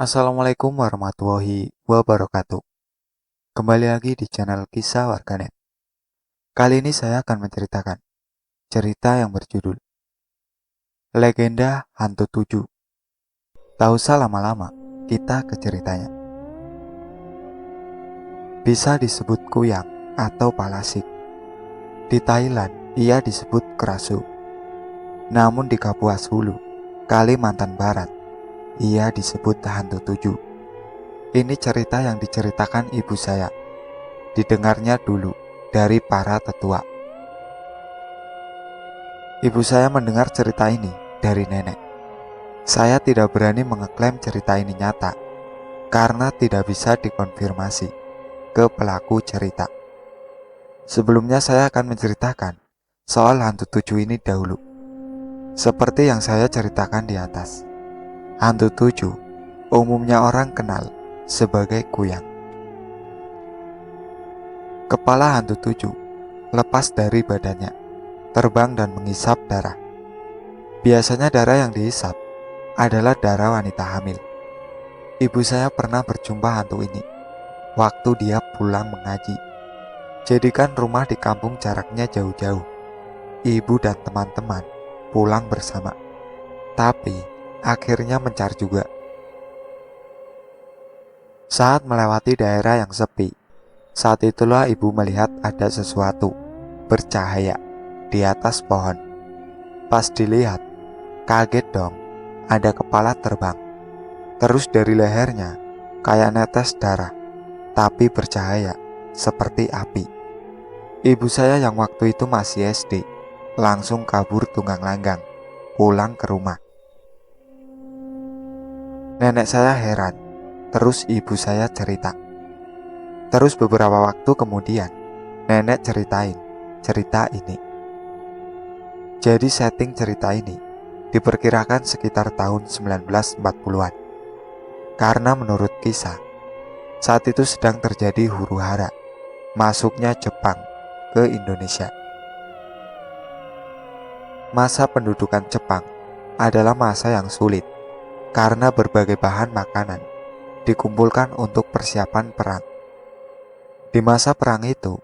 Assalamualaikum warahmatullahi wabarakatuh. Kembali lagi di channel Kisah Warganet. Kali ini saya akan menceritakan cerita yang berjudul Legenda Hantu Tujuh. Tak usah lama-lama, kita ke ceritanya. Bisa disebut kuyang atau palasik. Di Thailand, ia disebut kerasu. Namun di Kapuas Hulu, Kalimantan Barat, ia disebut hantu tujuh. Ini cerita yang diceritakan ibu saya. Didengarnya dulu dari para tetua. Ibu saya mendengar cerita ini dari nenek. Saya tidak berani mengeklaim cerita ini nyata karena tidak bisa dikonfirmasi ke pelaku cerita. Sebelumnya saya akan menceritakan soal hantu tujuh ini dahulu. Seperti yang saya ceritakan di atas, hantu tujuh umumnya orang kenal sebagai kuyang. Kepala hantu tujuh lepas dari badannya, terbang dan menghisap darah. Biasanya darah yang dihisap adalah darah wanita hamil. Ibu saya pernah berjumpa hantu ini waktu dia pulang mengaji. Jadikan rumah di kampung jaraknya jauh-jauh. Ibu dan teman-teman pulang bersama, tapi akhirnya mencar juga. Saat melewati daerah yang sepi, saat itulah ibu melihat ada sesuatu bercahaya di atas pohon. Pas dilihat, kaget dong, ada kepala terbang. Terus dari lehernya, kayak netes darah, tapi bercahaya seperti api. Ibu saya yang waktu itu masih SD, langsung kabur tunggang-langgang, pulang ke rumah. Nenek saya heran, terus ibu saya cerita. Terus beberapa waktu kemudian, nenek ceritain cerita ini. Jadi setting cerita ini diperkirakan sekitar tahun 1940-an. Karena menurut kisah, saat itu sedang terjadi huru-hara masuknya Jepang ke Indonesia. Masa pendudukan Jepang adalah masa yang sulit karena berbagai bahan makanan dikumpulkan untuk persiapan perang. Di masa perang itu,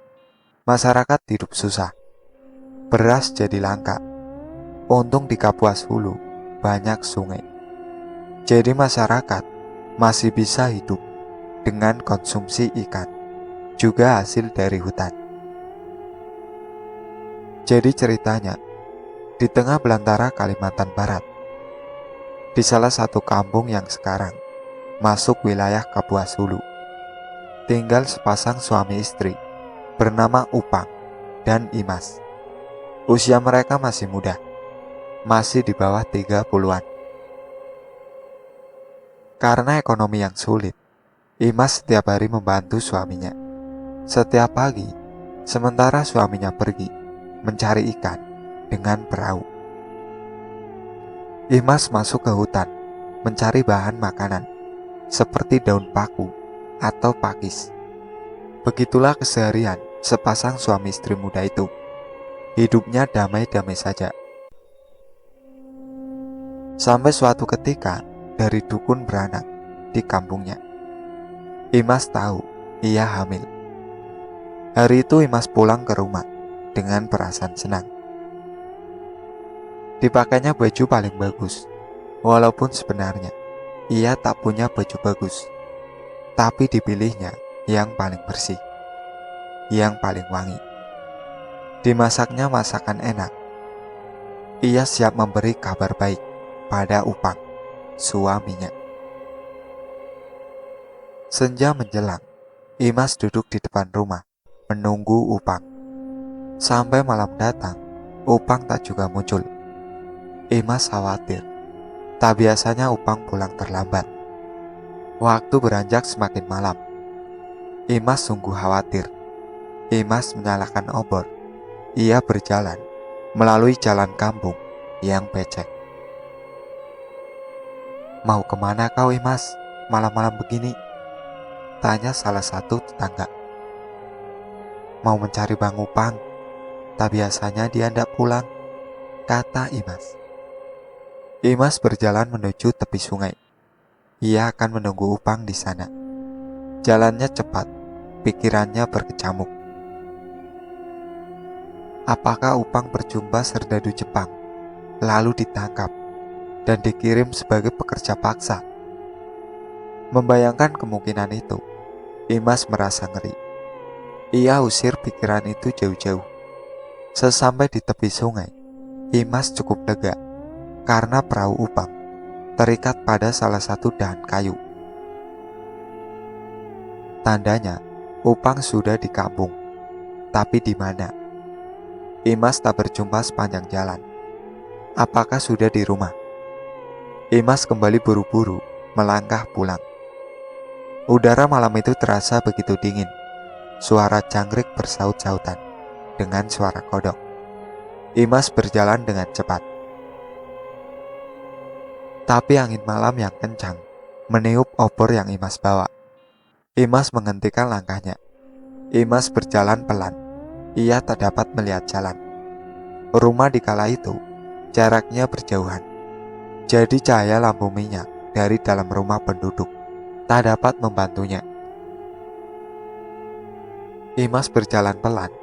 masyarakat hidup susah. Beras jadi langka. Untung di Kapuas Hulu banyak sungai. Jadi masyarakat masih bisa hidup dengan konsumsi ikan, juga hasil dari hutan. Jadi ceritanya, di tengah belantara Kalimantan Barat, di salah satu kampung yang sekarang masuk wilayah Kapuas Hulu, tinggal sepasang suami istri bernama Upang dan Imas. Usia mereka masih muda, masih di bawah 30-an. Karena ekonomi yang sulit, Imas setiap hari membantu suaminya. Setiap pagi, sementara suaminya pergi mencari ikan dengan perahu, Imas masuk ke hutan mencari bahan makanan seperti daun paku atau pakis. Begitulah keseharian sepasang suami istri muda itu. Hidupnya damai-damai saja. Sampai suatu ketika dari dukun beranak di kampungnya, Imas tahu ia hamil. Hari itu Imas pulang ke rumah dengan perasaan senang. Dipakainya baju paling bagus, walaupun sebenarnya ia tak punya baju bagus, tapi dipilihnya yang paling bersih, yang paling wangi. Dimasaknya masakan enak. Ia siap memberi kabar baik pada Upang, suaminya. Senja menjelang, Imas duduk di depan rumah menunggu Upang. Sampai malam datang, Upang tak juga muncul. Imas khawatir. Tak biasanya Upang pulang terlambat. Waktu beranjak semakin malam. Imas sungguh khawatir. Imas menyalakan obor. Ia berjalan melalui jalan kampung yang becek. "Mau kemana kau, Imas, malam-malam begini?" tanya salah satu tetangga. "Mau mencari Bang Upang. Tak biasanya dia hendak pulang," kata Imas. Imas berjalan menuju tepi sungai. ia akan menunggu Upang di sana. Jalannya cepat, pikirannya berkecamuk. Apakah Upang berjumpa serdadu Jepang, lalu ditangkap dan dikirim sebagai pekerja paksa? Membayangkan kemungkinan itu, Imas merasa ngeri. Ia usir pikiran itu jauh-jauh. Sesampai di tepi sungai, Imas cukup lega karena perahu Upang terikat pada salah satu dahan kayu. Tandanya, Upang sudah di kampung. Tapi di mana? Imas tak berjumpa sepanjang jalan. Apakah sudah di rumah? Imas kembali buru-buru melangkah pulang. Udara malam itu terasa begitu dingin. Suara jangkrik bersaut-sautan dengan suara kodok. Imas berjalan dengan cepat. Tapi angin malam yang kencang meniup obor yang Imas bawa. Imas menghentikan langkahnya. Imas berjalan pelan. Ia tak dapat melihat jalan. Rumah di kala itu jaraknya berjauhan. Jadi cahaya lampu minyak dari dalam rumah penduduk tak dapat membantunya. Imas berjalan pelan,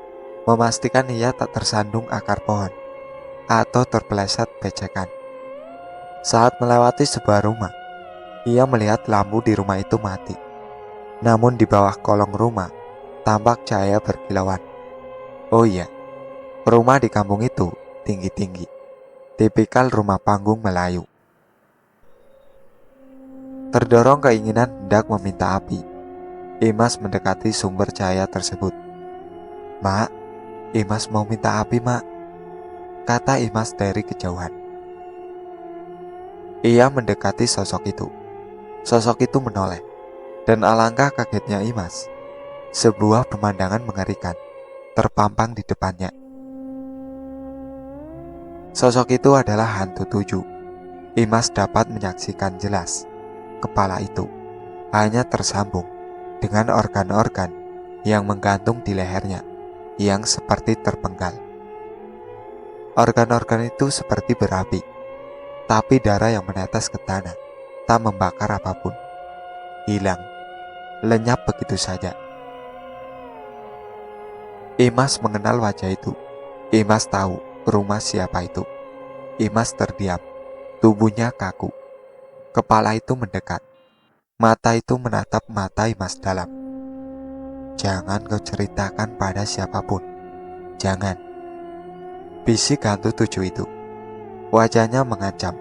memastikan ia tak tersandung akar pohon atau terpeleset becekan. Saat melewati sebuah rumah, ia melihat lampu di rumah itu mati. Namun di bawah kolong rumah tampak cahaya berkilauan. Oh iya, rumah di kampung itu tinggi-tinggi, tipikal rumah panggung Melayu. Terdorong keinginan hendak meminta api, Imas mendekati sumber cahaya tersebut. "Mak, Imas mau minta api, Mak," kata Imas dari kejauhan. Ia mendekati sosok itu. Sosok itu menoleh, dan alangkah kagetnya Imas. Sebuah pemandangan mengerikan terpampang di depannya. Sosok itu adalah hantu tujuh. Imas dapat menyaksikan jelas. Kepala itu hanya tersambung dengan organ-organ yang menggantung di lehernya, yang seperti terpenggal. Organ-organ itu seperti berapi, tapi darah yang menetes ke tanah tak membakar apapun. Hilang, lenyap begitu saja. Imas mengenal wajah itu. Imas tahu rumah siapa itu. Imas terdiam, tubuhnya kaku. Kepala itu mendekat. Mata itu menatap mata Imas dalam. "Jangan kau ceritakan pada siapapun. Jangan," bisik hantu tujuh itu. Wajahnya mengancam.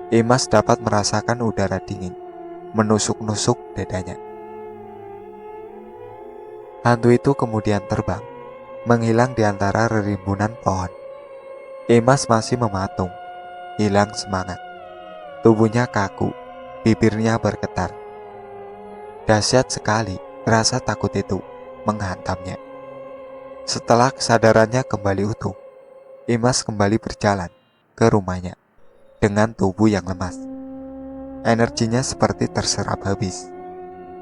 Imas dapat merasakan udara dingin menusuk-nusuk dadanya. Hantu itu kemudian terbang, menghilang di antara rerimbunan pohon. Imas masih mematung, hilang semangat. Tubuhnya kaku, bibirnya bergetar. Dahsyat sekali rasa takut itu menghantamnya. Setelah kesadarannya kembali utuh, Imas kembali berjalan ke rumahnya dengan tubuh yang lemas. Energinya seperti terserap habis.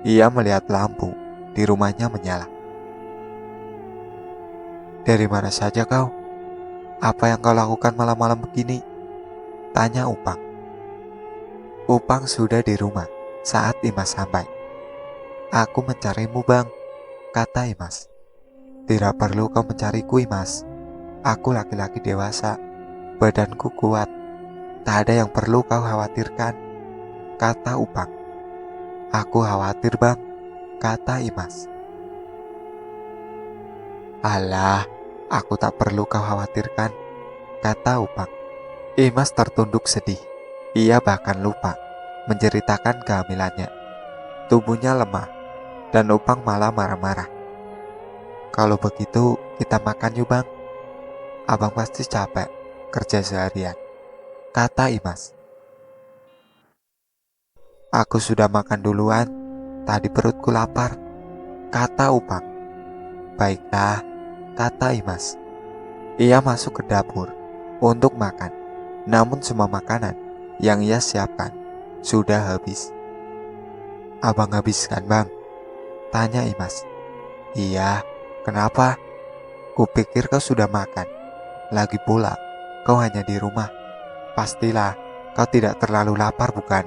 Ia melihat lampu di rumahnya menyala. "Dari mana saja kau? Apa yang kau lakukan malam-malam begini?" tanya Upang. Upang sudah di rumah saat Imas sampai. "Aku mencarimu, Bang," kata Imas. "Tidak perlu kau mencariku, Imas. Aku laki-laki dewasa, badanku kuat. Tak ada yang perlu kau khawatirkan," kata Upang. "Aku khawatir, Bang," kata Imas. "Alah, aku tak perlu kau khawatirkan," kata Upang. Imas tertunduk sedih. Ia bahkan lupa menceritakan kehamilannya. Tubuhnya lemah, dan Upang malah marah-marah. "Kalau begitu kita makan yuk, Bang. Abang pasti capek kerja seharian," kata Imas. "Aku sudah makan duluan, tadi perutku lapar," kata Upang. "Baiklah," kata Imas. Ia masuk ke dapur untuk makan, namun semua makanan yang ia siapkan sudah habis. "Abang habiskan, Bang?" tanya Imas. "Iya, kenapa? Kupikir kau sudah makan. Lagi pula, kau hanya di rumah. Pastilah kau tidak terlalu lapar, bukan?"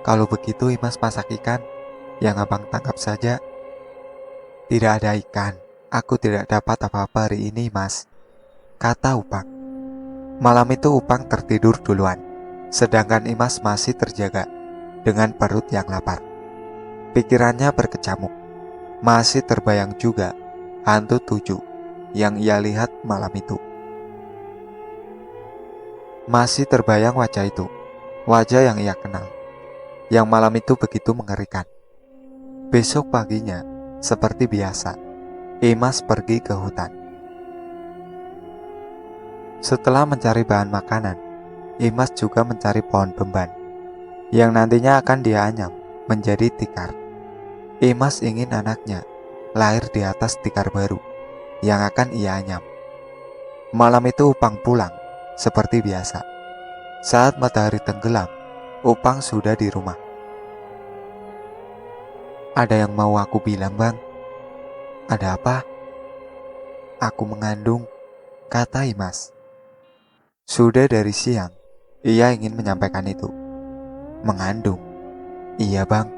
Kalau begitu Imas masak ikan yang abang tangkap saja. Tidak ada ikan, aku tidak dapat apa-apa hari ini, Mas, kata Upang. Malam itu Upang tertidur duluan, sedangkan Imas masih terjaga dengan perut yang lapar. Pikirannya berkecamuk. Masih terbayang juga hantu 7 yang ia lihat malam itu. Masih terbayang wajah itu, wajah yang ia kenal, yang malam itu begitu mengerikan. Besok paginya, seperti biasa, Imas pergi ke hutan. Setelah mencari bahan makanan, Imas juga mencari pohon bemban yang nantinya akan dia anyam menjadi tikar. Imas ingin anaknya lahir di atas tikar baru yang akan ia anyam. Malam itu Upang pulang seperti biasa. Saat matahari tenggelam, Upang sudah di rumah. Ada yang mau aku bilang, Bang? Ada apa? Aku mengandung, kata Imas. Sudah dari siang, ia ingin menyampaikan itu. Mengandung? Iya, Bang,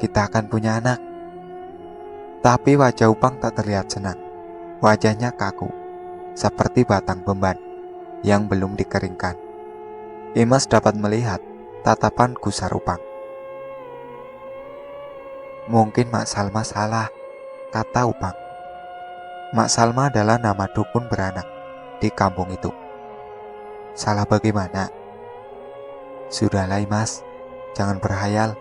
kita akan punya anak. Tapi wajah Upang tak terlihat senang. Wajahnya kaku, seperti batang bemban yang belum dikeringkan. Imas dapat melihat tatapan gusar Upang. Mungkin Mak Salma salah, kata Upang. Mak Salma adalah nama dukun beranak di kampung itu. Salah bagaimana? Sudahlah Imas, jangan berhayal.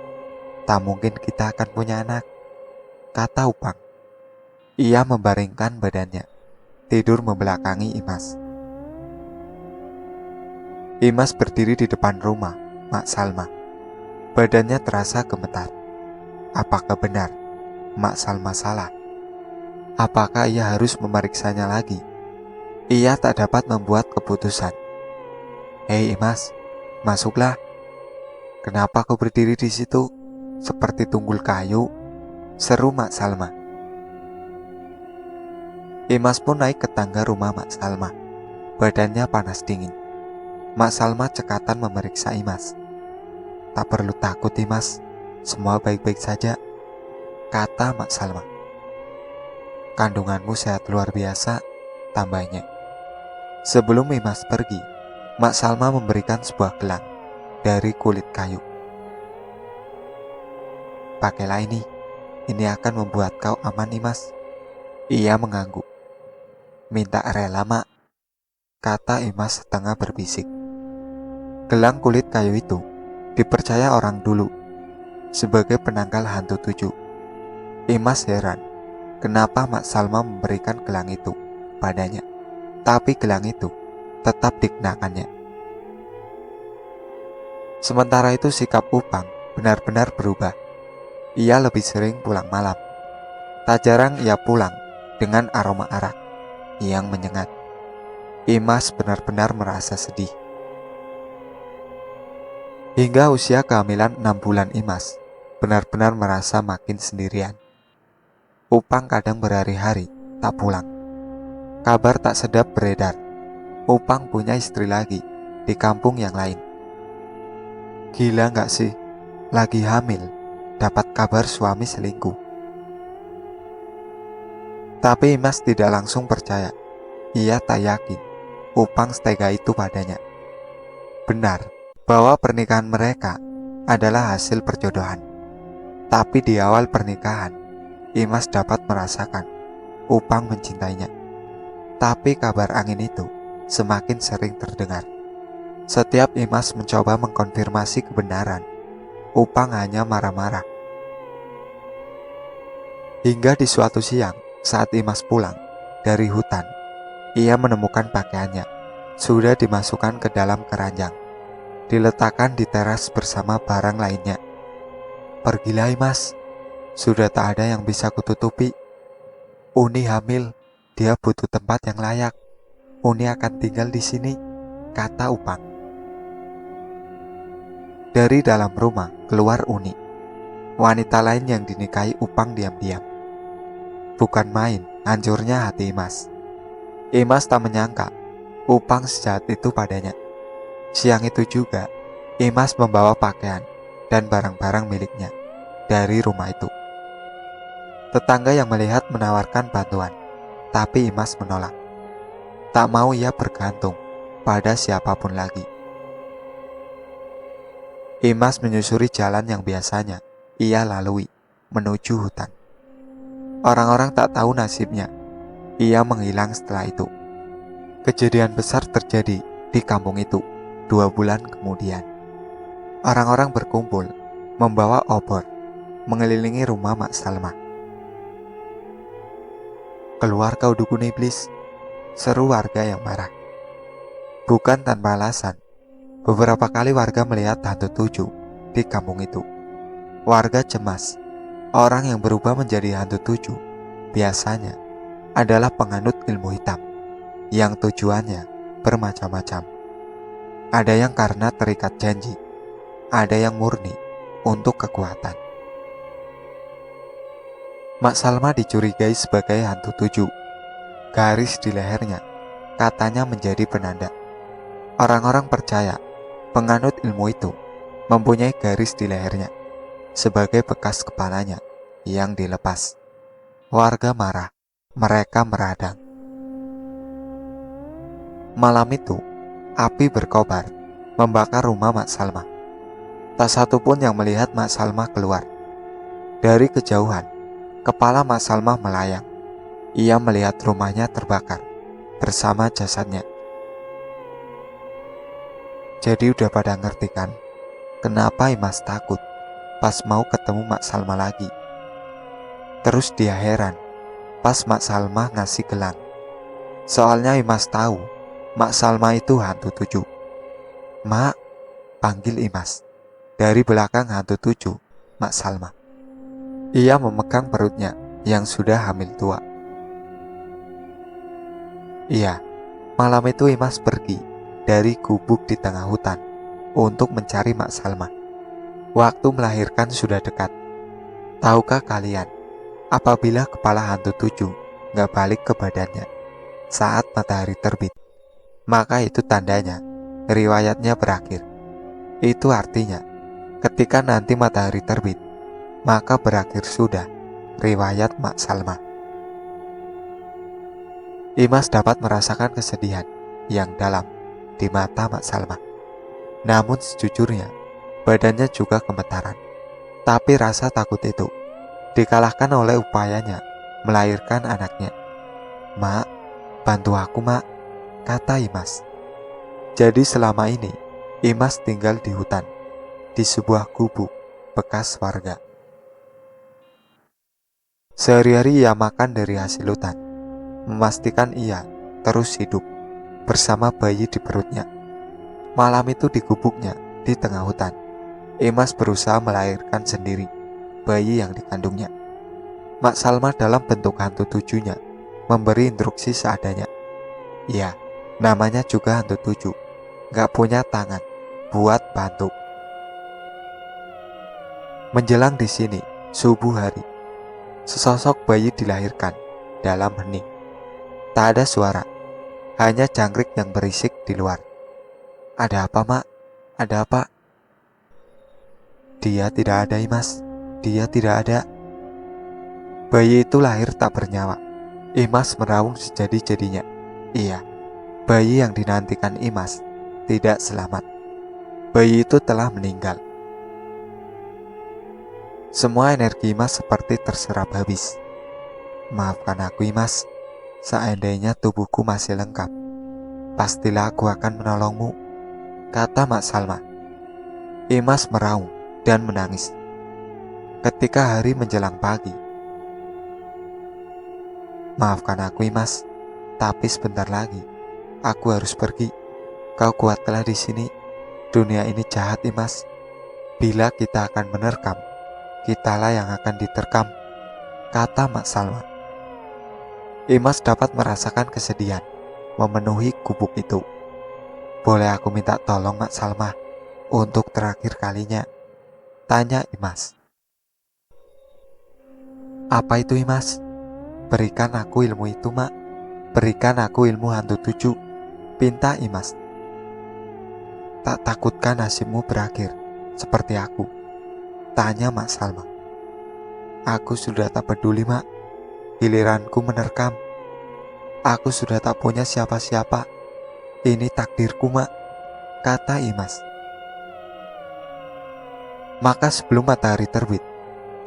Tak mungkin kita akan punya anak, kata Upang. Ia membaringkan badannya, tidur membelakangi Imas. Imas berdiri di depan rumah Mak Salma. Badannya terasa gemetar. Apakah benar Mak Salma salah? Apakah ia harus memeriksanya lagi? Ia tak dapat membuat keputusan. Hei Imas, masuklah. Kenapa kau berdiri di situ seperti tunggul kayu? Seru Mak Salma. Imas pun naik ke tangga rumah Mak Salma. Badannya panas dingin. Mak Salma cekatan memeriksa Imas. Tak perlu takut Imas, semua baik-baik saja, kata Mak Salma. Kandunganmu sehat luar biasa, tambahnya. Sebelum Imas pergi, Mak Salma memberikan sebuah gelang dari kulit kayu. Pakailah ini akan membuat kau aman Imas. Ia mengangguk. Minta rela Mak, kata Imas setengah berbisik. Gelang kulit kayu itu dipercaya orang dulu sebagai penangkal hantu 7. Imas heran kenapa Mak Salma memberikan gelang itu padanya, tapi gelang itu tetap dikenakannya. Sementara itu sikap Upang benar-benar berubah. Ia lebih sering pulang malam. Tak jarang ia pulang dengan aroma arak yang menyengat. Imas benar-benar merasa sedih. Hingga usia kehamilan 6 bulan Imas benar-benar merasa makin sendirian. Upang kadang berhari-hari tak pulang. Kabar tak sedap beredar. Upang punya istri lagi di kampung yang lain. Gila gak sih? Lagi hamil, dapat kabar suami selingkuh. Tapi Imas tidak langsung percaya. Ia tak yakin Upang setega itu padanya. Benar bahwa pernikahan mereka adalah hasil perjodohan. Tapi di awal pernikahan, Imas dapat merasakan Upang mencintainya. Tapi kabar angin itu semakin sering terdengar. Setiap Imas mencoba mengkonfirmasi kebenaran, Upang hanya marah-marah. Hingga di suatu siang, saat Imas pulang dari hutan, ia menemukan pakaiannya sudah dimasukkan ke dalam keranjang, diletakkan di teras bersama barang lainnya. Pergilah Imas, sudah tak ada yang bisa kututupi. Uni hamil, dia butuh tempat yang layak. Uni akan tinggal di sini, kata Upang. Dari dalam rumah keluar Uni, wanita lain yang dinikahi Upang diam-diam. Bukan main hancurnya hati Imas. Imas tak menyangka Upang sejahat itu padanya. Siang itu juga Imas membawa pakaian dan barang-barang miliknya dari rumah itu. Tetangga yang melihat menawarkan bantuan, tapi Imas menolak. Tak mau ia bergantung pada siapapun lagi. Imas menyusuri jalan yang biasanya ia lalui menuju hutan. Orang-orang tak tahu nasibnya. Ia menghilang setelah itu. Kejadian besar terjadi di kampung itu 2 bulan kemudian. Orang-orang berkumpul membawa obor mengelilingi rumah Mak Salma. "Keluar kau dukun iblis," seru warga yang marah. Bukan tanpa alasan, beberapa kali warga melihat hantu tujuh di kampung itu. Warga cemas, orang yang berubah menjadi hantu tujuh biasanya adalah penganut ilmu hitam yang tujuannya bermacam-macam. Ada yang karena terikat janji, ada yang murni untuk kekuatan. Mak Salma dicurigai sebagai hantu tujuh. Garis di lehernya katanya menjadi penanda. Orang-orang percaya penganut ilmu itu mempunyai garis di lehernya sebagai bekas kepalanya yang dilepas. Warga marah, mereka meradang. Malam itu, api berkobar membakar rumah Mak Salma. Tak satu pun yang melihat Mak Salma keluar. Dari kejauhan, kepala Mak Salma melayang. Ia melihat rumahnya terbakar bersama jasadnya. Jadi udah pada ngerti kan, kenapa Imas takut pas mau ketemu Mak Salma lagi. Terus dia heran pas Mak Salma ngasih gelang. Soalnya Imas tahu Mak Salma itu hantu tujuh. "Mak," panggil Imas. Dari belakang hantu tujuh, Mak Salma. Ia memegang perutnya yang sudah hamil tua. Iya, malam itu Imas pergi dari gubuk di tengah hutan untuk mencari Mak Salma. Waktu melahirkan sudah dekat. Tahukah kalian, apabila kepala hantu tujuh gak balik ke badannya saat matahari terbit, maka itu tandanya riwayatnya berakhir. Itu artinya, ketika nanti matahari terbit, maka berakhir sudah riwayat Mak Salma. Imas dapat merasakan kesedihan yang dalam di mata Mak Salma. Namun sejujurnya, badannya juga gemetaran. Tapi rasa takut itu dikalahkan oleh upayanya melahirkan anaknya. "Mak, bantu aku, Mak," kata Imas. Jadi selama ini, Imas tinggal di hutan, di sebuah gubuk bekas warga. Sehari-hari ia makan dari hasil hutan, memastikan ia terus hidup bersama bayi di perutnya. Malam itu di gubuknya di tengah hutan, Imas berusaha melahirkan sendiri bayi yang dikandungnya. Mak Salma dalam bentuk hantu tujuhnya memberi instruksi seadanya. Ya, namanya juga hantu tujuh, gak punya tangan buat bantu. Menjelang di sini, subuh hari, sesosok bayi dilahirkan dalam hening. Tak ada suara, hanya jangkrik yang berisik di luar. "Ada apa, Mak? Ada apa?" "Dia tidak ada, Imas. Dia tidak ada." Bayi itu lahir tak bernyawa. Imas meraung sejadi-jadinya. Iya, bayi yang dinantikan Imas tidak selamat. Bayi itu telah meninggal. Semua energi Imas seperti terserap habis. "Maafkan aku, Imas. Seandainya tubuhku masih lengkap, pastilah aku akan menolongmu," kata Mak Salma. Imas meraung dan menangis. Ketika hari menjelang pagi, "Maafkan aku, Imas, tapi sebentar lagi aku harus pergi. Kau kuatlah di sini. Dunia ini jahat, Imas. Bila kita akan menerkam, kitalah yang akan diterkam," kata Mak Salma. Imas dapat merasakan kesedihan memenuhi gubuk itu. "Boleh aku minta tolong, Mak Salma, untuk terakhir kalinya?" tanya Imas. "Apa itu, Imas?" "Berikan aku ilmu itu, Mak. Berikan aku ilmu hantu tujuh," pinta Imas. "Tak takutkah nasibmu berakhir seperti aku?" Tanya Mak Salma. Aku sudah tak peduli, Mak. Giliranku menerkam. Aku sudah tak punya siapa-siapa. Ini takdirku, Mak, kata Imas. Maka sebelum matahari terbit,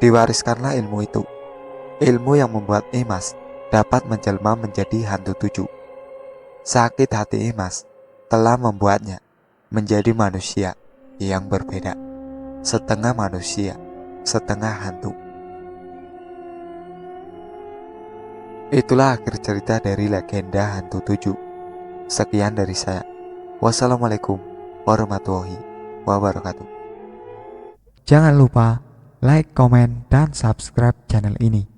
diwariskanlah ilmu itu. Ilmu yang membuat Imas dapat menjelma menjadi hantu tujuh. Sakit hati Imas telah membuatnya menjadi manusia yang berbeda. Setengah manusia, setengah hantu. Itulah akhir cerita dari legenda hantu tujuh. Sekian dari saya. Wassalamualaikum warahmatullahi wabarakatuh. Jangan lupa like, komen, dan subscribe channel ini